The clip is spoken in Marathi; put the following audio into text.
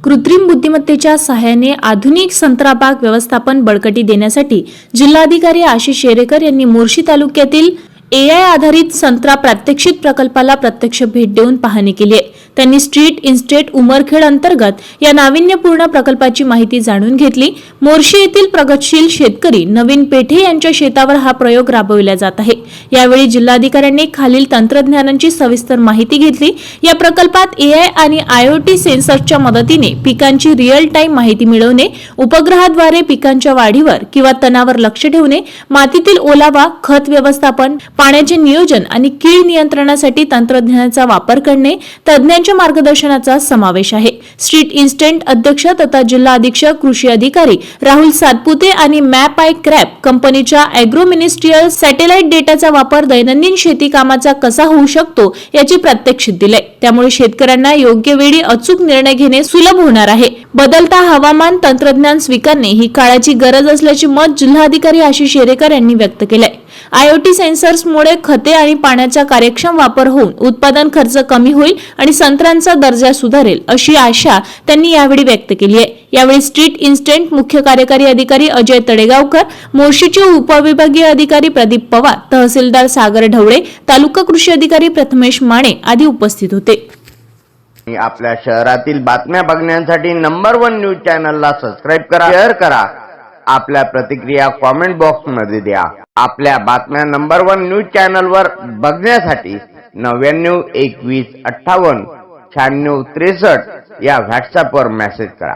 कृत्रिम बुद्धिमत्तेच्या सहाय्याने आधुनिक संत्रा बाग व्यवस्थापन बळकटी देण्यासाठी जिल्हाधिकारी आशिष शेरेकर यांनी मोर्शी तालुक्यातील AI आधारित संत्रा प्रात्यक्षिक प्रकल्पाला प्रत्यक्ष भेट देऊन पाहणी केली आहे। त्यांनी स्ट्रीट इन्स्टेट उमरखेड अंतर्गत या नाविन्यपूर्ण प्रकल्पाची माहिती जाणून घेतली। मोर्शी येथील प्रगतशील शेतकरी नवीन पेठे यांच्या शेतावर हा प्रयोग राबविला जात आहे। यावेळी जिल्हाधिकाऱ्यांनी खालील तंत्रज्ञानांची सविस्तर माहिती घेतली। या प्रकल्पात AI आणि IoT सेन्सर्सच्या मदतीने पिकांची रिअल टाइम माहिती मिळवणे, उपग्रहाद्वारे पिकांच्या वाढीवर किंवा तणावर लक्ष ठेवणे, मातीतील ओलावा, खत व्यवस्थापन, पाण्याचे नियोजन आणि कीड नियंत्रणासाठी तंत्रज्ञानाचा वापर करणे, तज्ञांच्या मार्गदर्शनाचा समावेश आहे। स्ट्रीट इन्स्टंट अध्यक्ष तथा जिल्हा अधीक्षक कृषी अधिकारी राहुल सातपुते आणि मॅप आय क्रॅप कंपनीच्या ॲग्रो मिनिस्ट्रियल सॅटेलाइट डेटाचा वापर दैनंदिन शेती कामाचा कसा होऊ शकतो याची प्रात्यक्षिक दिले। त्यामुळे शेतकऱ्यांना योग्य वेळी अचूक निर्णय घेणे सुलभ होणार आहे। बदलता हवामान तंत्रज्ञान स्वीकारणे ही काळाची गरज असल्याचे मत जिल्हाधिकारी आशिष शेरेकर यांनी व्यक्त केले। IoT सेन्सर्समुळे खते आणि पाण्याचा कार्यक्षम वापर होऊन उत्पादन खर्च कमी होईल आणि संत्र्यांचा दर्जा सुधारेल अशी आशा त्यांनी यावेळी व्यक्त केली आहे। यावेळी स्ट्रीट इन्स्टंट मुख्य कार्यकारी अधिकारी अजय तडेगावकर, मोर्शीचे उपविभागीय अधिकारी प्रदीप पवार, तहसीलदार सागर ढवळे, तालुका कृषी अधिकारी प्रथमेश माने आदी उपस्थित होते। आपल्या शहरातील बातम्या बघण्यासाठी नंबर 1 न्यूज चॅनलला सबस्क्राइब करा, शेअर करा, आपल्या प्रतिक्रिया कमेंट बॉक्स मध्ये द्या। आपल्या बातम्या नंबर 1 न्यूज चॅनलवर बघण्यासाठी 99 21 58 96 63 या व्हॉट्सअपवर मेसेज करा।